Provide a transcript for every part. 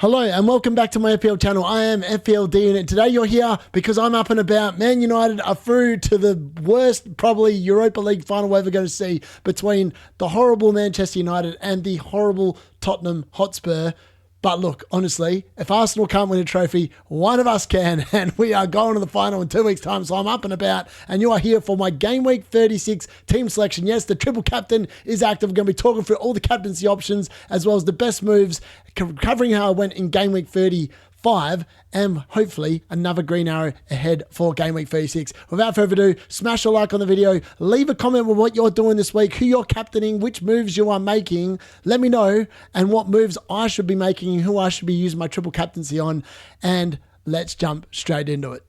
Hello and welcome back to my FPL channel. I am FPLD and today you're here because I'm up and about. Man United are through to the worst probably Europa League final we're ever going to see between the horrible Manchester United and the horrible Tottenham Hotspur. But look, honestly, if Arsenal can't win a trophy, one of us can, and we are going to the final in 2 weeks' time. So I'm up and about, and you are here for my Game Week 36 team selection. Yes, the triple captain is active. We're going to be talking through all the captaincy options, as well as the best moves, covering how I went in Game Week 35, and hopefully another green arrow ahead for Game Week 36. Without further ado, smash a like on the video, leave a comment with what you're doing this week, who you're captaining, which moves you are making. Let me know, and what moves I should be making, who I should be using my triple captaincy on, and let's jump straight into it.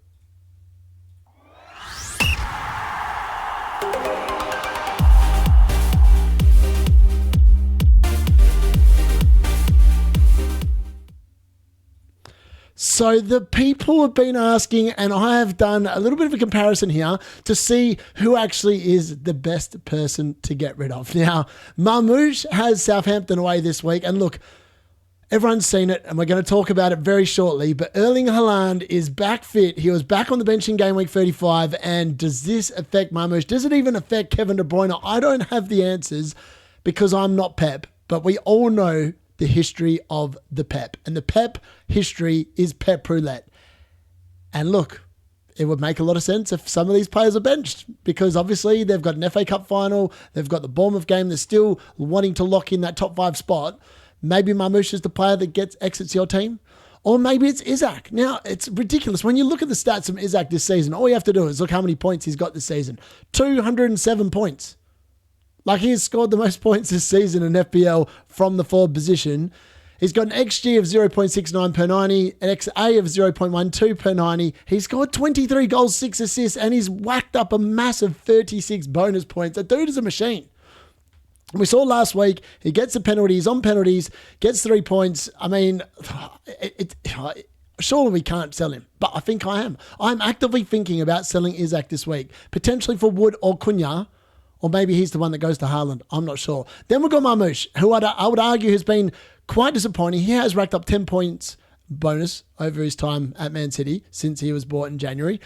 So the people have been asking, and I have done a little bit of a comparison here to see who actually is the best person to get rid of. Now, Marmoush has Southampton away this week, and look, everyone's seen it, and we're going to talk about it very shortly, but Erling Haaland is back fit. He was back on the bench in Game Week 35, and does this affect Marmoush? Does it even affect Kevin De Bruyne? I don't have the answers because I'm not Pep, but we all know the history of the Pep. And the Pep history is Pep roulette. And look, it would make a lot of sense if some of these players are benched, because obviously they've got an FA Cup final, they've got the Bournemouth game, they're still wanting to lock in that top 5 spot. Maybe Marmoush is the player that exits your team. Or maybe it's Isaac. Now, it's ridiculous. When you look at the stats from Isaac this season, all you have to do is look how many points he's got this season. 207 points. Like, he has scored the most points this season in FPL from the forward position. He's got an XG of 0.69 per 90, an XA of 0.12 per 90. He's scored 23 goals, 6 assists, and he's whacked up a massive 36 bonus points. That dude is a machine. We saw last week, he gets a penalty, he's on penalties, gets 3 points. I mean, surely we can't sell him, but I think I am. I'm actively thinking about selling Isaac this week, potentially for Wood or Cunha. Or maybe he's the one that goes to Haaland. I'm not sure. Then we've got Marmoush, who I would argue has been quite disappointing. He has racked up 10 points bonus over his time at Man City since he was bought in January.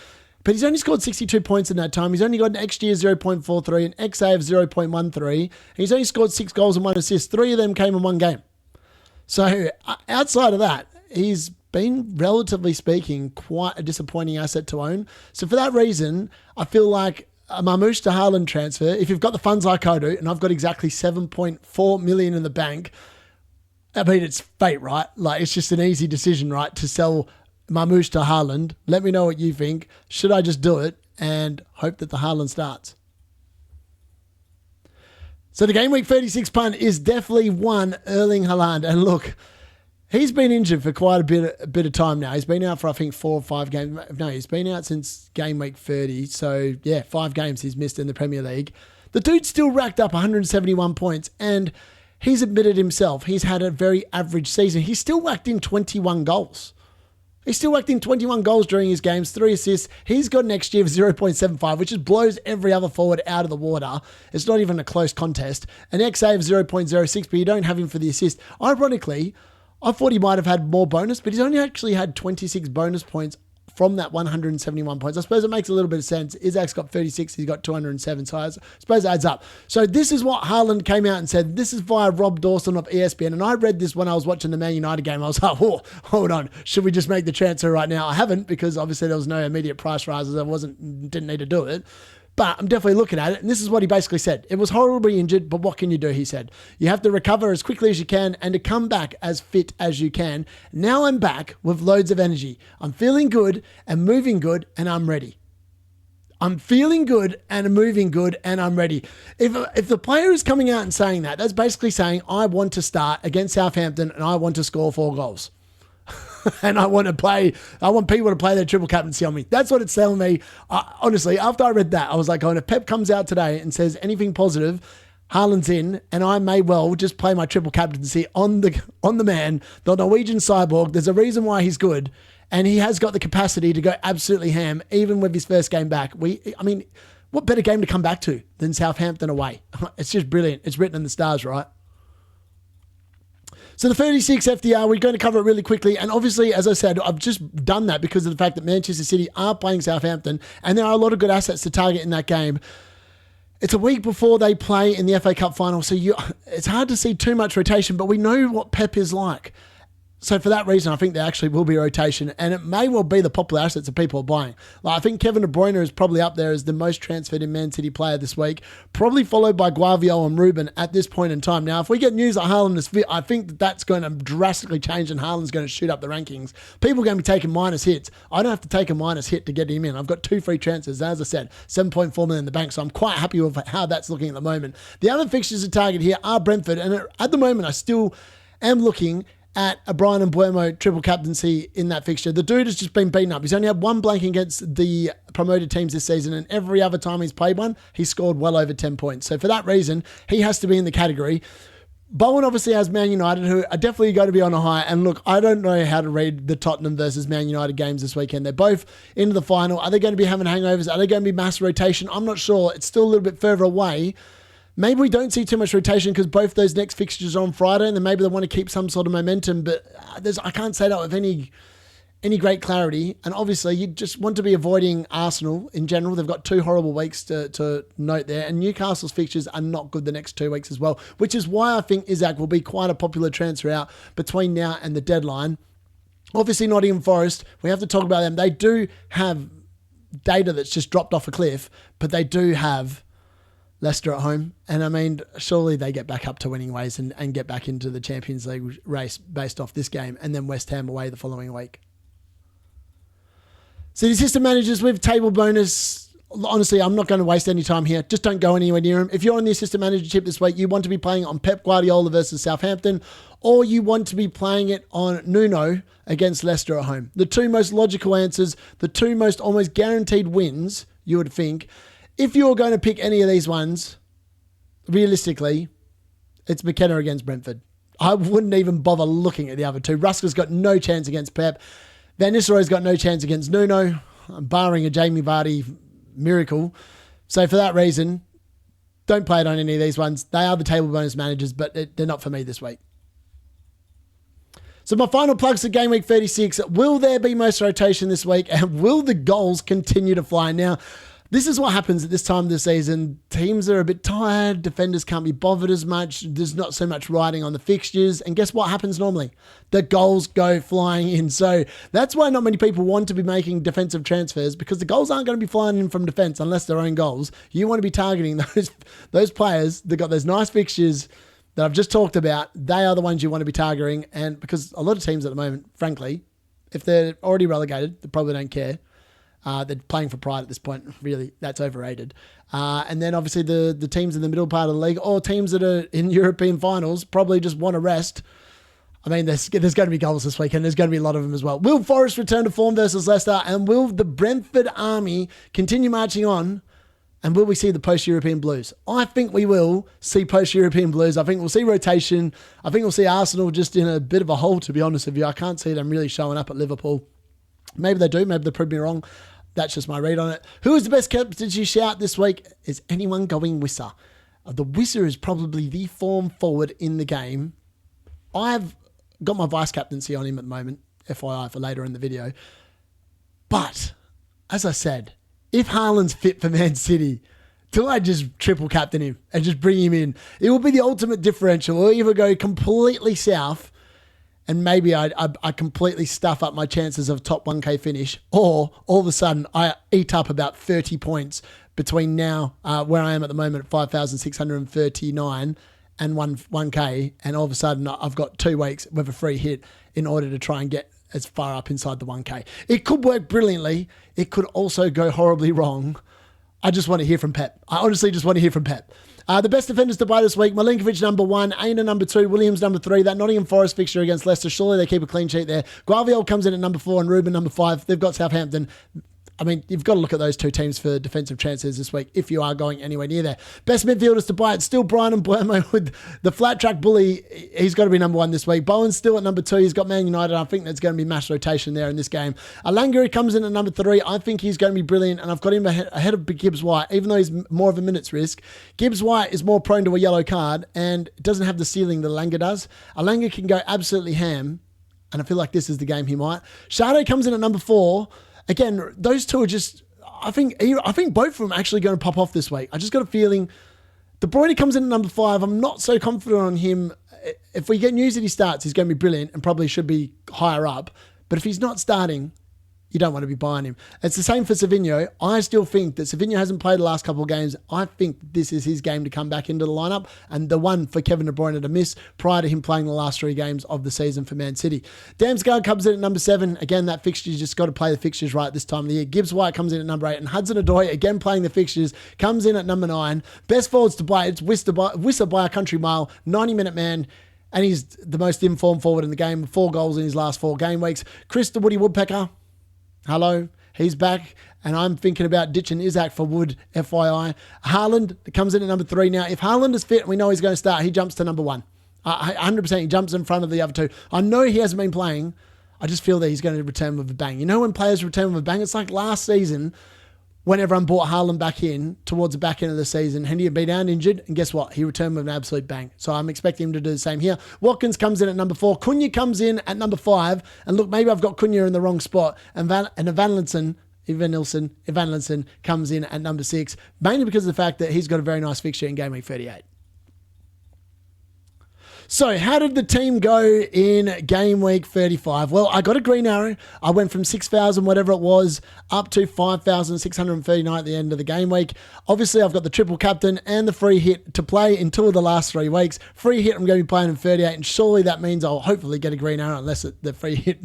But he's only scored 62 points in that time. He's only got an XG of 0.43, an XA of 0.13. He's only scored 6 goals and 1 assist. 3 of them came in one game. So outside of that, he's been, relatively speaking, quite a disappointing asset to own. So for that reason, I feel like a Marmoush to Haaland transfer, if you've got the funds like I do, and I've got exactly 7.4 million in the bank, I mean, it's fate, right? Like, it's just an easy decision, right, to sell Marmoush to Haaland. Let me know what you think. Should I just do it and hope that the Haaland starts? So the Game Week 36 punt is definitely one Erling Haaland. And look, he's been injured for quite a bit of time now. He's been out for, I think, 4 or 5 games. No, he's been out since Game Week 30. So, yeah, 5 games he's missed in the Premier League. The dude still racked up 171 points, and he's admitted himself he's had a very average season. He's still whacked in 21 goals. He's still whacked in 21 goals during his games, 3 assists. He's got an XG of 0.75, which just blows every other forward out of the water. It's not even a close contest. An XA of 0.06, but you don't have him for the assist. Ironically, I thought he might have had more bonus, but he's only actually had 26 bonus points from that 171 points. I suppose it makes a little bit of sense. Isaac's got 36, he's got 207, so I suppose it adds up. So this is what Haaland came out and said. This is via Rob Dawson of ESPN, and I read this when I was watching the Man United game. I was like, oh, hold on, should we just make the transfer right now? I haven't, because obviously there was no immediate price rises. I didn't need to do it. But I'm definitely looking at it, and this is what he basically said. It was horribly injured, but what can you do, he said. You have to recover as quickly as you can and to come back as fit as you can. Now I'm back with loads of energy. I'm feeling good and moving good, and I'm ready. I'm feeling good and moving good, and I'm ready. If the player is coming out and saying that, that's basically saying, I want to start against Southampton and I want to score 4 goals. And I want people to play their triple captaincy on me. That's what it's telling me. Honestly, after I read that, I was like, if Pep comes out today and says anything positive, Haaland's in, and I may well just play my triple captaincy on the man, the Norwegian cyborg. There's a reason why he's good, and he has got the capacity to go absolutely ham, even with his first game back. What better game to come back to than Southampton away? It's just brilliant. It's written in the stars, right? So the 36 FDR, we're going to cover it really quickly. And obviously, as I said, I've just done that because of the fact that Manchester City are playing Southampton and there are a lot of good assets to target in that game. It's a week before they play in the FA Cup final, so it's hard to see too much rotation, but we know what Pep is like. So for that reason, I think there actually will be a rotation, and it may well be the popular assets that people are buying. Like, I think Kevin De Bruyne is probably up there as the most transferred in Man City player this week, probably followed by Guardiola and Ruben at this point in time. Now, if we get news that Haaland is fit, I think that that's going to drastically change and Haaland's going to shoot up the rankings. People are going to be taking minus hits. I don't have to take a minus hit to get him in. I've got 2 free transfers. As I said, 7.4 million in the bank, so I'm quite happy with how that's looking at the moment. The other fixtures to target here are Brentford, and at the moment, I still am looking at a Brian Mbeumo triple captaincy in that fixture. The dude has just been beaten up. He's only had 1 blank against the promoted teams this season, and every other time he's played one, he's scored well over 10 points. So for that reason, he has to be in the category. Bowen obviously has Man United, who are definitely going to be on a high. And look, I don't know how to read the Tottenham versus Man United games this weekend. They're both into the final. Are they going to be having hangovers? Are they going to be mass rotation? I'm not sure. It's still a little bit further away. Maybe we don't see too much rotation because both those next fixtures are on Friday, and then maybe they want to keep some sort of momentum. But I can't say that with any great clarity. And obviously, you just want to be avoiding Arsenal in general. They've got 2 horrible weeks to note there. And Newcastle's fixtures are not good the next 2 weeks as well, which is why I think Isaac will be quite a popular transfer out between now and the deadline. Obviously, Nottingham Forest, we have to talk about them. They do have data that's just dropped off a cliff, but they do have Leicester at home. And I mean, surely they get back up to winning ways and get back into the Champions League race based off this game, and then West Ham away the following week. So the assistant managers with table bonus, honestly, I'm not going to waste any time here. Just don't go anywhere near them. If you're on the assistant manager tip this week, you want to be playing on Pep Guardiola versus Southampton, or you want to be playing it on Nuno against Leicester at home. The 2 most logical answers, the 2 most almost guaranteed wins, you would think. If you're going to pick any of these ones, realistically, it's McKenna against Brentford. I wouldn't even bother looking at the other 2. Ruska's got no chance against Pep. Van Nistelrooy's got no chance against Nuno, barring a Jamie Vardy miracle. So for that reason, don't play it on any of these ones. They are the table bonus managers, but they're not for me this week. So my final plugs for Game Week 36. Will there be most rotation this week? And will the goals continue to fly? Now, this is what happens at this time of the season. Teams are a bit tired. Defenders can't be bothered as much. There's not so much riding on the fixtures. And guess what happens normally? The goals go flying in. So that's why not many people want to be making defensive transfers, because the goals aren't going to be flying in from defense unless they're own goals. You want to be targeting those players that got those nice fixtures that I've just talked about. They are the ones you want to be targeting. And because a lot of teams at the moment, frankly, if they're already relegated, they probably don't care. They're playing for pride at this point. Really, that's overrated. And then obviously the teams in the middle part of the league, or teams that are in European finals, probably just want to rest. I mean, there's going to be goals this weekend. There's going to be a lot of them as well. Will Forest return to form versus Leicester? And will the Brentford army continue marching on? And will we see the post-European Blues? I think we will see post-European Blues. I think we'll see rotation. I think we'll see Arsenal just in a bit of a hole, to be honest with you. I can't see them really showing up at Liverpool. Maybe they do. Maybe they prove me wrong. That's just my read on it. Who is the best captaincy shout this week? Is anyone going Wissa? The Wissa is probably the form forward in the game. I've got my vice captaincy on him at the moment, FYI for later in the video. But, as I said, if Haaland's fit for Man City, do I just triple captain him and just bring him in? It will be the ultimate differential. We'll either go completely south and maybe I completely stuff up my chances of top 1K finish, or all of a sudden I eat up about 30 points between now, where I am at the moment at 5,639 and 1K, and all of a sudden I've got 2 weeks with a free hit in order to try and get as far up inside the 1K. It could work brilliantly. It could also go horribly wrong. I just want to hear from Pep. I honestly just want to hear from Pep. The best defenders to buy this week: Milinkovic number 1, Aina number 2, Williams number 3. That Nottingham Forest fixture against Leicester, surely they keep a clean sheet there. Guardiola comes in at number 4 and Ruben number 5. They've got Southampton. I mean, you've got to look at those two teams for defensive chances this week if you are going anywhere near there. Best midfielders to buy, it's still Brian and Buemo with the flat track bully. He's got to be number one this week. Bowen's still at number two. He's got Man United. I think there's going to be mass rotation there in this game. Alanga comes in at number three. I think he's going to be brilliant, and I've got him ahead of Gibbs White, even though he's more of a minutes risk. Gibbs White is more prone to a yellow card and doesn't have the ceiling that Alanga does. Alanga can go absolutely ham, and I feel like this is the game he might. Sade comes in at number four. Again, those two are just, I think both of them are actually going to pop off this week. I just got a feeling. De Bruyne comes in at number five. I'm not so confident on him. If we get news that he starts, he's going to be brilliant and probably should be higher up. But if he's not starting, you don't want to be buying him. It's the same for Savinho. I still think that Savinho hasn't played the last couple of games. I think this is his game to come back into the lineup and the one for Kevin De Bruyne to miss prior to him playing the last three games of the season for Man City. Damsgaard comes in at number seven. Again, that fixture, you just got to play the fixtures right this time of the year. Gibbs White comes in at number eight, and Hudson-Odoi, again playing the fixtures, comes in at number nine. Best forwards to buy, it's Wissa by a country mile, 90-minute man. And he's the most informed forward in the game, 4 goals in his last 4 game weeks. Chris the Woody Woodpecker, hello, he's back, and I'm thinking about ditching Isaac for Wood, FYI. Haaland comes in at number 3 now. If Haaland is fit and we know he's going to start, he jumps to number 1. 100%, he jumps in front of the other two. I know he hasn't been playing. I just feel that he's going to return with a bang. You know when players return with a bang? It's like last season when everyone brought Haaland back in towards the back end of the season. Hendy had been down injured, and guess what? He returned with an absolute bang. So I'm expecting him to do the same here. Watkins comes in at number 4. Cunha comes in at number 5. And look, maybe I've got Cunha in the wrong spot. And Evanilson comes in at number 6, mainly because of the fact that he's got a very nice fixture in game week 38. So how did the team go in game week 35? Well, I got a green arrow. I went from 6,000, whatever it was, up to 5,639 at the end of the game week. Obviously, I've got the triple captain and the free hit to play in 2 of the last 3 weeks. Free hit, I'm going to be playing in 38, and surely that means I'll hopefully get a green arrow unless the free hit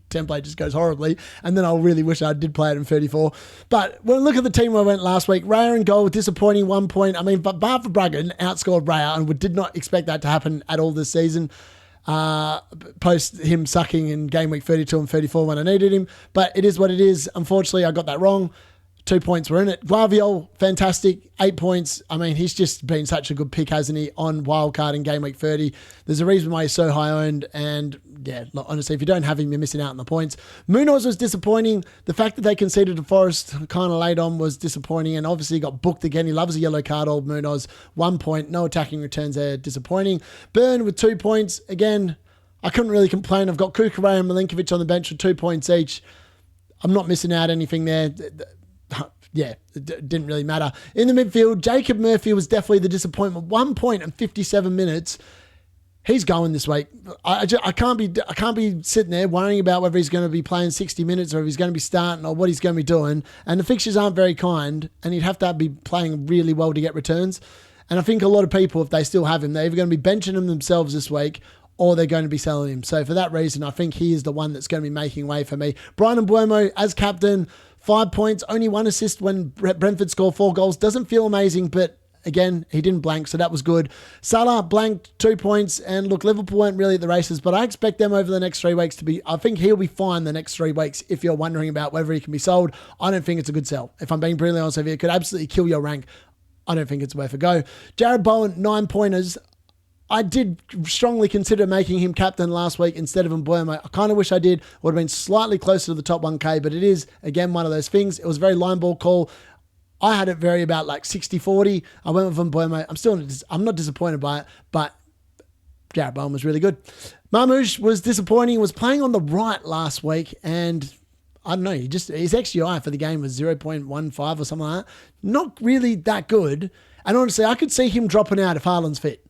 template just goes horribly, and then I'll really wish I did play it in 34. But when I look at the team where I went last week, Raya in goal, disappointing 1 point. I mean, but Bar for Bruggen outscored Raya, and we did not expect that to happen at all this season, post him sucking in game week 32 and 34 when I needed him. But it is what it is. Unfortunately, I got that wrong. 2 points were in it. Guaviol, fantastic. 8 points. I mean, he's just been such a good pick, hasn't he, on wildcard in game week 30. There's a reason why he's so high owned, and yeah, honestly, if you don't have him, you're missing out on the points. Munoz was disappointing. The fact that they conceded to Forest kind of late on was disappointing, and obviously he got booked again. He loves a yellow card, old Munoz. 1 point, no attacking returns there, disappointing. Burn with 2 points. Again, I couldn't really complain. I've got Kukurea and Milinkovic on the bench with 2 points each. I'm not missing out anything there. Yeah, it didn't really matter. In the midfield, Jacob Murphy was definitely the disappointment. 1 point and 57 minutes. He's going this week. I can't be sitting there worrying about whether he's going to be playing 60 minutes or if he's going to be starting or what he's going to be doing. And the fixtures aren't very kind, and he'd have to be playing really well to get returns. And I think a lot of people, if they still have him, they're either going to be benching him themselves this week or they're going to be selling him. So for that reason, I think he is the one that's going to be making way for me. Brian Mbeumo as captain, 5 points, only 1 assist when Brentford scored 4 goals. Doesn't feel amazing, but again, he didn't blank, so that was good. Salah blanked 2 points, and look, Liverpool weren't really at the races, but I expect them over the next 3 weeks to be, I think he'll be fine the next 3 weeks if you're wondering about whether he can be sold. I don't think it's a good sell. If I'm being brutally honest with you, it could absolutely kill your rank. I don't think it's worth a go. Jared Bowen, 9 pointers. I did strongly consider making him captain last week instead of Mbeumo. I kind of wish I did. Would have been slightly closer to the top 1K, but it is, again, one of those things. It was a very line ball call. I had it very about like 60-40. I went with Mbeumo. I'm not disappointed by it, but Jared Bowen was really good. Marmoush was disappointing. He was playing on the right last week, and I don't know, his XGI for the game was 0.15 or something like that. Not really that good. And honestly, I could see him dropping out if Haaland's fit.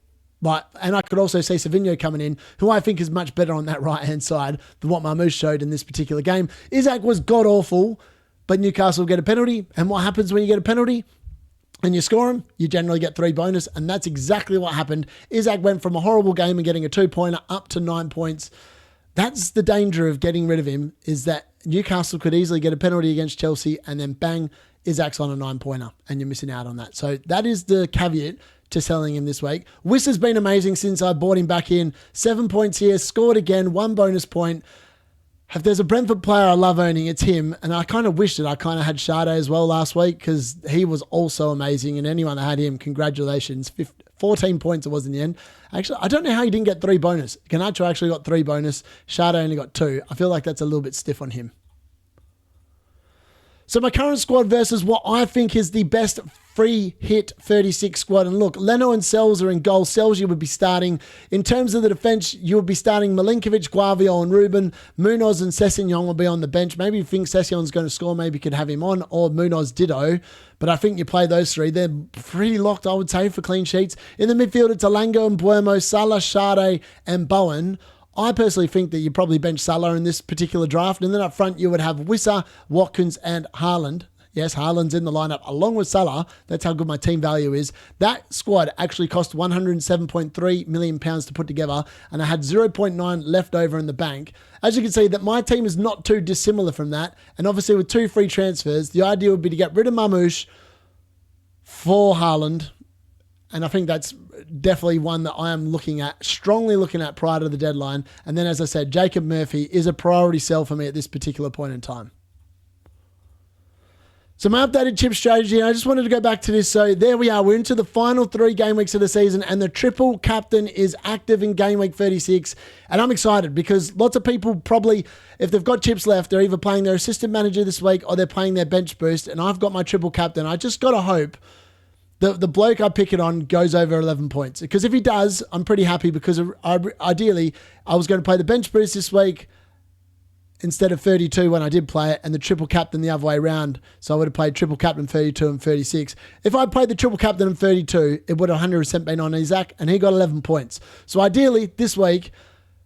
And I could also see Savinho coming in, who I think is much better on that right-hand side than what Marmoush showed in this particular game. Isaac was god-awful, but Newcastle get a penalty. And what happens when you get a penalty and you score them? You generally get 3 bonus, and that's exactly what happened. Isaac went from a horrible game and getting a 2-pointer up to 9 points. That's the danger of getting rid of him, is that Newcastle could easily get a penalty against Chelsea and then bang, Isaac's on a 9-pointer, and you're missing out on that. So that is the caveat to selling him this week. Wiss has been amazing since I bought him back in. 7 points here, scored again, 1 bonus point. If there's a Brentford player I love owning, it's him. And I kind of wish that I kind of had Sade as well last week because he was also amazing. And anyone that had him, congratulations. 14 points it was in the end. Actually, I don't know how he didn't get 3 bonus. Garnacho actually got 3 bonus. Sade only got 2. I feel like that's a little bit stiff on him. So my current squad versus what I think is the best free hit 36 squad. And look, Leno and Sells are in goal. Sells you would be starting. In terms of the defence, you would be starting Milinkovic, Guavio and Ruben. Munoz and Sessegnon will be on the bench. Maybe you think Sessegnon's going to score, maybe you could have him on, or Munoz ditto. But I think you play those 3. They're pretty locked, I would say, for clean sheets. In the midfield, it's Alanga and Buemo, Salah, Sade and Bowen. I personally think that you probably bench Salah in this particular draft. And then up front, you would have Wissa, Watkins, and Haaland. Yes, Haaland's in the lineup along with Salah. That's how good my team value is. That squad actually cost £107.3 million to put together, and I had 0.9 left over in the bank. As you can see, that my team is not too dissimilar from that. And obviously with 2 free transfers, the idea would be to get rid of Mamouche for Haaland. And I think that's definitely one that I am strongly looking at prior to the deadline. And then, as I said, Jacob Murphy is a priority sell for me at this particular point in time. So my updated chip strategy, I just wanted to go back to this. So there we are. We're into the final 3 game weeks of the season, and the triple captain is active in game week 36. And I'm excited because lots of people probably, if they've got chips left, they're either playing their assistant manager this week or they're playing their bench boost. And I've got my triple captain. I just got to hope the bloke I pick it on goes over 11 points. Because if he does, I'm pretty happy because ideally I was going to play the bench boost this week instead of 32 when I did play it, and the triple captain the other way around. So I would have played triple captain 32 and 36. If I played the triple captain in 32, it would have 100% been on Isaac, and he got 11 points. So ideally, this week,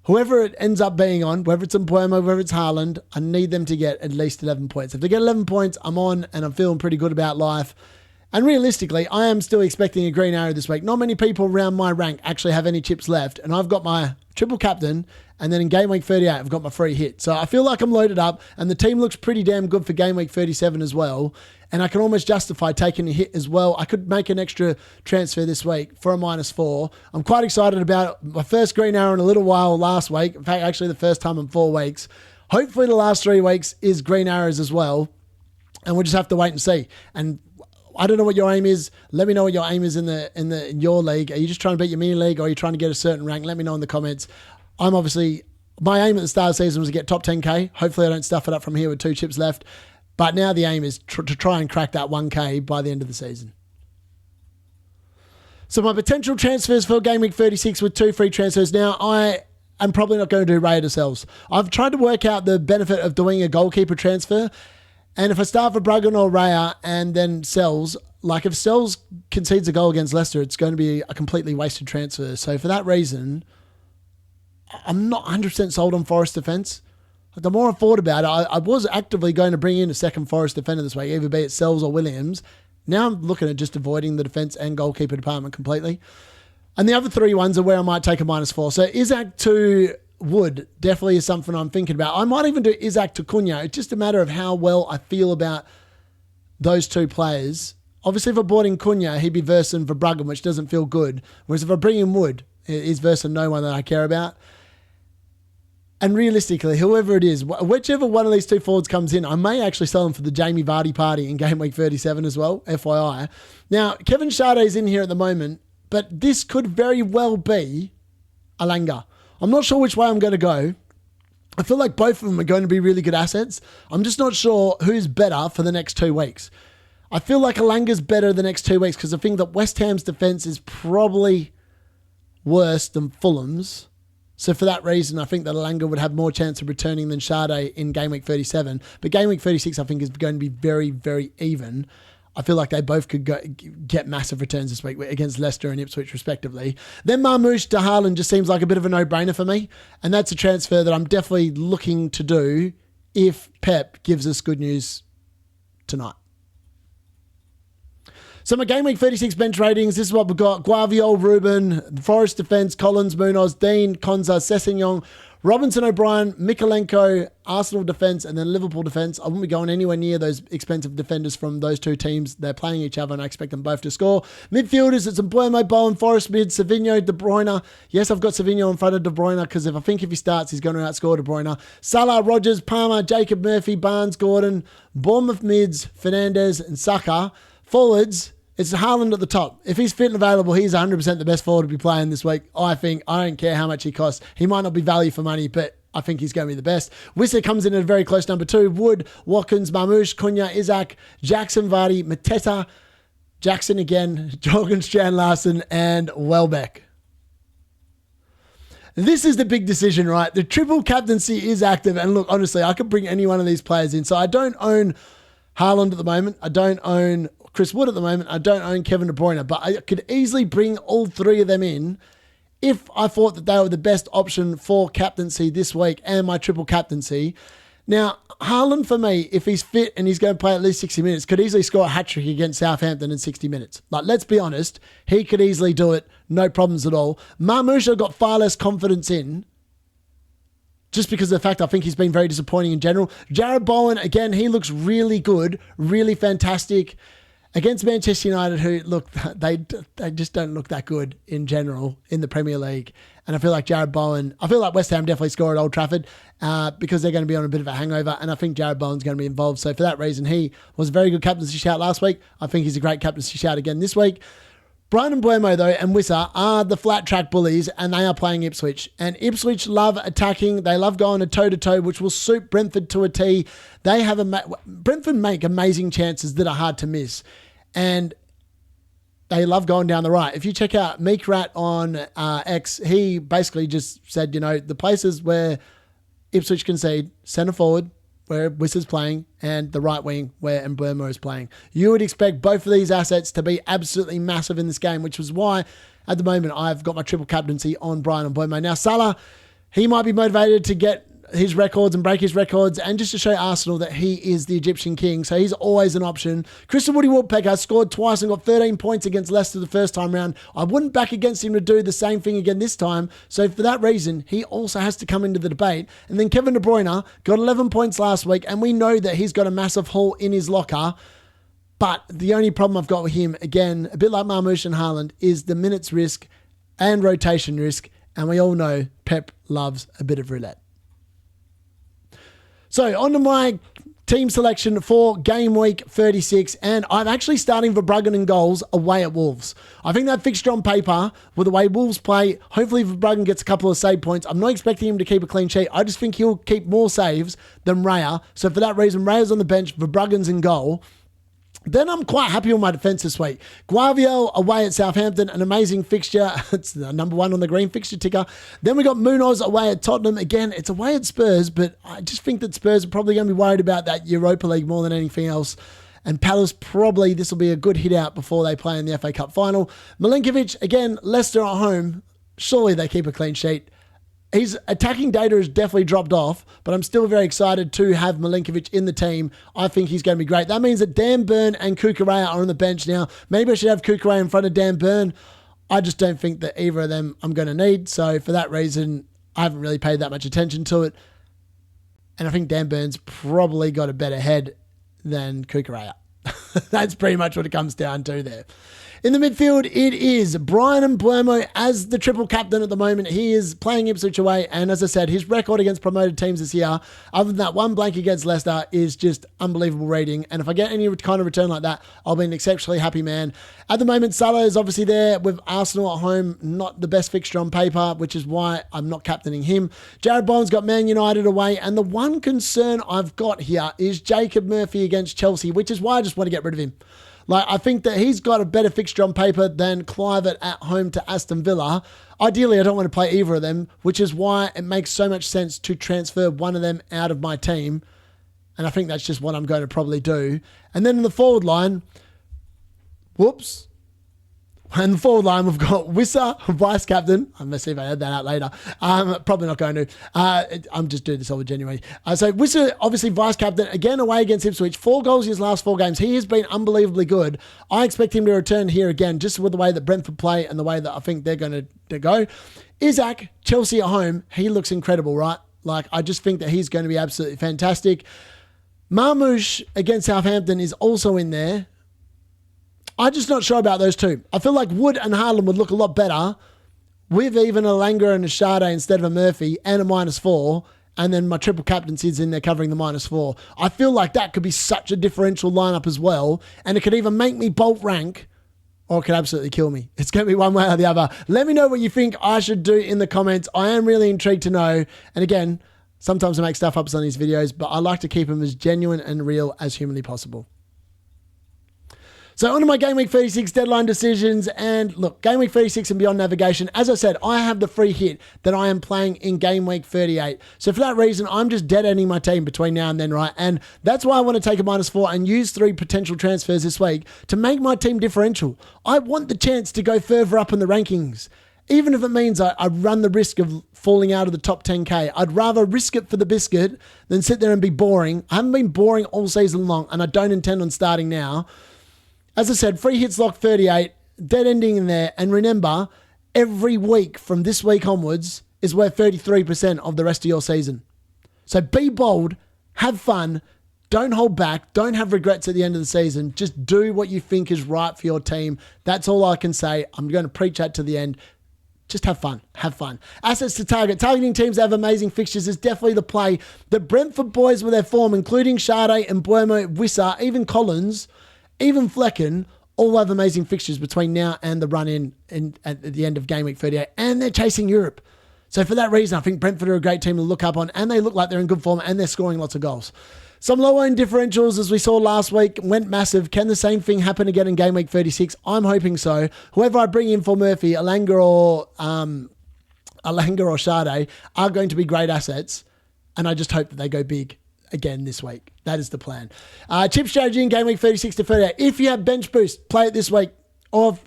whoever it ends up being on, whether it's Mbuemo, whether it's Haaland, I need them to get at least 11 points. If they get 11 points, I'm on, and I'm feeling pretty good about life. And realistically, I am still expecting a green arrow this week. Not many people around my rank actually have any chips left, and I've got my triple captain, and then in game week 38, I've got my free hit. So I feel like I'm loaded up, and the team looks pretty damn good for game week 37 as well, and I can almost justify taking a hit as well. I could make an extra transfer this week for a -4. I'm quite excited about my first green arrow in a little while last week. In fact, actually the first time in 4 weeks. Hopefully the last 3 weeks is green arrows as well, and we'll just have to wait and see. And I don't know what your aim is. Let me know what your aim is in your league. Are you just trying to beat your mini league, or are you trying to get a certain rank? Let me know in the comments. My aim at the start of the season was to get top 10k. Hopefully I don't stuff it up from here with 2 chips left. But now the aim is to try and crack that 1k by the end of the season. So my potential transfers for game week 36 with 2 free transfers. Now I'm probably not going to do Raya to Sells. I've tried to work out the benefit of doing a goalkeeper transfer. And if I start for Bruggen or Raya and then Sells, like if Sells concedes a goal against Leicester, it's going to be a completely wasted transfer. So for that reason, I'm not 100% sold on Forest defence. The more I thought about it, I was actively going to bring in a second Forest defender this week, either be it Sells or Williams. Now I'm looking at just avoiding the defence and goalkeeper department completely. And the other 3 ones are where I might take a -4. So Isaac to Wood definitely is something I'm thinking about. I might even do Isaac to Cunha. It's just a matter of how well I feel about those 2 players. Obviously, if I bought in Cunha, he'd be versing for Bruggen, which doesn't feel good. Whereas if I bring in Wood, he's versing no one that I care about. And realistically, whoever it is, whichever one of these 2 forwards comes in, I may actually sell them for the Jamie Vardy party in game week 37 as well, FYI. Now, Kevin Sade's in here at the moment, but this could very well be Alanga. I'm not sure which way I'm going to go. I feel like both of them are going to be really good assets. I'm just not sure who's better for the next 2 weeks. I feel like Alanga's better the next 2 weeks because I think that West Ham's defence is probably worse than Fulham's. So for that reason, I think that Alanga would have more chance of returning than Sade in game week 37. But game week 36, I think, is going to be very, very even. I feel like they both could get massive returns this week against Leicester and Ipswich, respectively. Then Marmoush to Haaland just seems like a bit of a no-brainer for me. And that's a transfer that I'm definitely looking to do if Pep gives us good news tonight. So my game week 36 bench ratings, this is what we've got. Guavio, Ruben, Forest defence, Collins, Munoz, Dean, Konza, Sessegnon, Robinson, O'Brien, Mikolenko, Arsenal defence, and then Liverpool defence. I wouldn't be going anywhere near those expensive defenders from those two teams. They're playing each other, and I expect them both to score. Midfielders, it's Mbeumo, Bowen, Forest mid, Savinho, De Bruyne. Yes, I've got Savinho in front of De Bruyne because if he starts, he's going to outscore De Bruyne. Salah, Rodgers, Palmer, Jacob Murphy, Barnes, Gordon, Bournemouth mids, Fernandes, and Saka. Forwards, it's Haaland at the top. If he's fit and available, he's 100% the best forward to be playing this week. I don't care how much he costs. He might not be value for money, but I think he's going to be the best. Wissa comes in at a very close number 2. Wood, Watkins, Marmoush, Cunha, Isaac, Jackson, Vardy, Mateta, Jackson again, Jorgen Strand Larsen, and Welbeck. This is the big decision, right? The triple captaincy is active. And look, honestly, I could bring any one of these players in. So I don't own Haaland at the moment. I don't own Chris Wood at the moment. I don't own Kevin De Bruyne, but I could easily bring all 3 of them in if I thought that they were the best option for captaincy this week and my triple captaincy. Now, Haaland for me, if he's fit and he's going to play at least 60 minutes, could easily score a hat-trick against Southampton in 60 minutes. Like, let's be honest, he could easily do it. No problems at all. Marmoush, I've got far less confidence in, just because of the fact I think he's been very disappointing in general. Jared Bowen, again, he looks really good, really fantastic. Against Manchester United, who, look, they just don't look that good in general in the Premier League. And I feel like West Ham definitely score at Old Trafford because they're going to be on a bit of a hangover. And I think Jared Bowen's going to be involved. So for that reason, he was a very good captaincy shout last week. I think he's a great captaincy shout again this week. Brian Mbeumo, though, and Wissa are the flat track bullies, and they are playing Ipswich. And Ipswich love attacking. They love going a toe-to-toe, which will suit Brentford to a T. Brentford make amazing chances that are hard to miss. And they love going down the right. If you check out Meek Rat on X, he basically just said, the places where Ipswich concede, centre forward, where Wissa's playing, and the right wing, where Mbeumo is playing. You would expect both of these assets to be absolutely massive in this game, which was why, at the moment, I've got my triple captaincy on Brian Mbeumo. Now, Salah, he might be motivated to get his records and break his records, and just to show Arsenal that he is the Egyptian king, so he's always an option. Christian Woody Woodpecker scored twice and got 13 points against Leicester the first time round. I wouldn't back against him to do the same thing again this time, so for that reason, he also has to come into the debate. And then Kevin De Bruyne got 11 points last week, and we know that he's got a massive hole in his locker, but the only problem I've got with him, again, a bit like Marmoush and Haaland, is the minutes risk and rotation risk, and we all know Pep loves a bit of roulette. So, on to my team selection for game week 36, and I'm actually starting Verbruggen in goals away at Wolves. I think that fixture on paper, with the way Wolves play, hopefully Verbruggen gets a couple of save points. I'm not expecting him to keep a clean sheet. I just think he'll keep more saves than Raya. So, for that reason, Raya's on the bench, Verbruggen's in goal. Then I'm quite happy with my defence this week. Guaviel away at Southampton, an amazing fixture. It's the number 1 on the green fixture ticker. Then we got Munoz away at Tottenham. Again, it's away at Spurs, but I just think that Spurs are probably going to be worried about that Europa League more than anything else. And Palace, probably this will be a good hit out before they play in the FA Cup final. Milinkovic, again, Leicester at home. Surely they keep a clean sheet. His attacking data has definitely dropped off, but I'm still very excited to have Milinkovic in the team. I think he's going to be great. That means that Dan Burn and Kukurea are on the bench now. Maybe I should have Kukurea in front of Dan Burn. I just don't think that either of them I'm going to need. So for that reason, I haven't really paid that much attention to it. And I think Dan Burn's probably got a better head than Kukurea. That's pretty much what it comes down to there. In the midfield, it is Brian Mbeumo as the triple captain at the moment. He is playing Ipswich away, and as I said, his record against promoted teams this year, other than that one blank against Leicester, is just unbelievable rating. And if I get any kind of return like that, I'll be an exceptionally happy man. At the moment, Salah is obviously there with Arsenal at home, not the best fixture on paper, which is why I'm not captaining him. Jared Bowen's got Man United away, and the one concern I've got here is Jacob Murphy against Chelsea, which is why I just want to get rid of him. I think that he's got a better fixture on paper than Kluivert at home to Aston Villa. Ideally, I don't want to play either of them, which is why it makes so much sense to transfer one of them out of my team. And I think that's just what I'm going to probably do. And then in the forward line, And the forward line, we've got Wissa, vice captain. I'm going to see if I add that out later. Probably not going to. I'm just doing this all genuinely. So Wissa, obviously vice captain, again away against Ipswich. 4 goals in his last 4 games. He has been unbelievably good. I expect him to return here again, just with the way that Brentford play and the way that I think they're going to go. Isaac, Chelsea at home, he looks incredible, right? Like, I just think that he's going to be absolutely fantastic. Marmoush against Southampton is also in there. I'm just not sure about those two. I feel like Wood and Haaland would look a lot better with even a Langer and a Sade instead of a Murphy and a -4, and then my triple captaincy's in there covering the -4. I feel like that could be such a differential lineup as well, and it could either make me bolt rank or it could absolutely kill me. It's going to be one way or the other. Let me know what you think I should do in the comments. I am really intrigued to know. And again, sometimes I make stuff up on these videos, but I like to keep them as genuine and real as humanly possible. So on to my Game Week 36 deadline decisions. And look, Game Week 36 and beyond navigation, as I said, I have the free hit that I am playing in Game Week 38. So for that reason, I'm just dead-ending my team between now and then, right? And that's why I want to take a -4 and use 3 potential transfers this week to make my team differential. I want the chance to go further up in the rankings. Even if it means I run the risk of falling out of the top 10K, I'd rather risk it for the biscuit than sit there and be boring. I haven't been boring all season long, and I don't intend on starting now. As I said, free hits lock 38, dead ending in there. And remember, every week from this week onwards is worth 33% of the rest of your season. So be bold, have fun, don't hold back, don't have regrets at the end of the season. Just do what you think is right for your team. That's all I can say. I'm going to preach that to the end. Just have fun. Have fun. Assets to target. Targeting teams that have amazing fixtures is definitely the play. The Brentford boys with their form, including Sade and Buemo, Wissa, even Collins, even Flecken, all have amazing fixtures between now and the run-in at the end of Game Week 38. And they're chasing Europe. So for that reason, I think Brentford are a great team to look up on. And they look like they're in good form and they're scoring lots of goals. Some low-owned differentials, as we saw last week, went massive. Can the same thing happen again in Game Week 36? I'm hoping so. Whoever I bring in for Murphy, Alanga or Sade, are going to be great assets. And I just hope that they go big again this week. That is the plan. Chip strategy in Game Week 36 to 38. If you have bench boost, play it this week. Or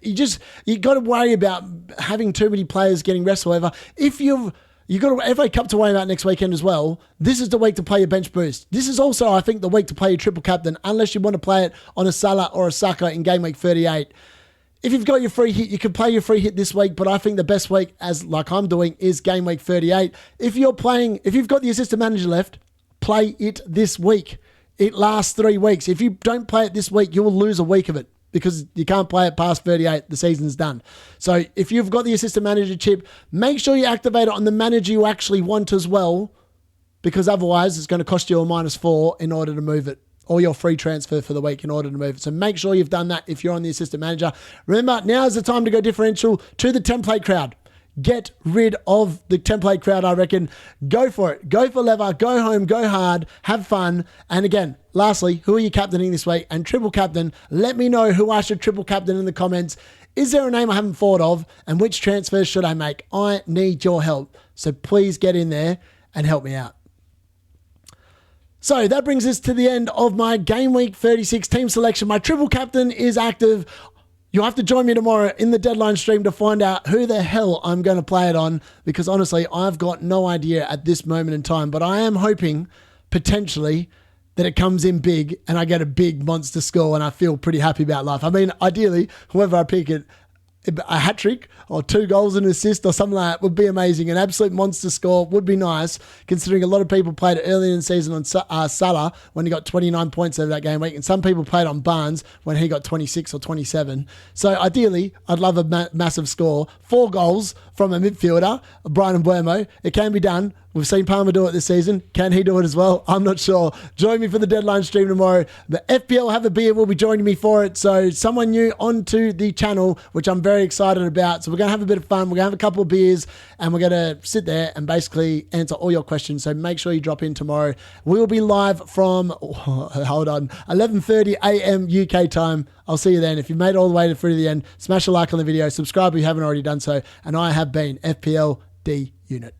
you got to worry about having too many players getting rest or whatever. If you've got an FA Cup to worry about next weekend as well, this is the week to play your bench boost. This is also, I think, the week to play your triple captain, unless you want to play it on a Salah or a Saka in Game Week 38. If you've got your free hit, you can play your free hit this week, but I think the best week, as like I'm doing, is Game Week 38. If you've got the assistant manager left, play it this week. It lasts 3 weeks. If you don't play it this week, you will lose a week of it because you can't play it past 38. The season's done. So if you've got the assistant manager chip, make sure you activate it on the manager you actually want as well, because otherwise it's going to cost you a -4 in order to move it, or your free transfer for the week in order to move it. So make sure you've done that if you're on the assistant manager. Remember, now is the time to go differential to the template crowd. Get rid of the template crowd, I reckon. Go for it. Go for lever. Go home. Go hard. Have fun. And again, lastly, who are you captaining this week? And triple captain, let me know who I should triple captain in the comments. Is there a name I haven't thought of? And which transfers should I make? I need your help. So please get in there and help me out. So that brings us to the end of my Game Week 36 team selection. My triple captain is active. You'll have to join me tomorrow in the deadline stream to find out who the hell I'm going to play it on, because honestly, I've got no idea at this moment in time, but I am hoping potentially that it comes in big and I get a big monster score and I feel pretty happy about life. I mean, ideally, whoever I pick it, a hat-trick or 2 goals and an assist or something like that would be amazing. An absolute monster score would be nice, considering a lot of people played it early in the season on Salah when he got 29 points over that game week, and some people played on Barnes when he got 26 or 27. So ideally, I'd love a massive score. 4 goals from a midfielder, Brian Mbeumo. It can be done. We've seen Palmer do it this season. Can he do it as well? I'm not sure. Join me for the deadline stream tomorrow. The FPL Have a Beer will be joining me for it. So someone new onto the channel, which I'm very excited about. So we're going to have a bit of fun. We're going to have a couple of beers and we're going to sit there and basically answer all your questions. So make sure you drop in tomorrow. We will be live from, 11:30 a.m. UK time. I'll see you then. If you've made it all the way through to the end, smash a like on the video. Subscribe if you haven't already done so. And I have been FPL D Unit.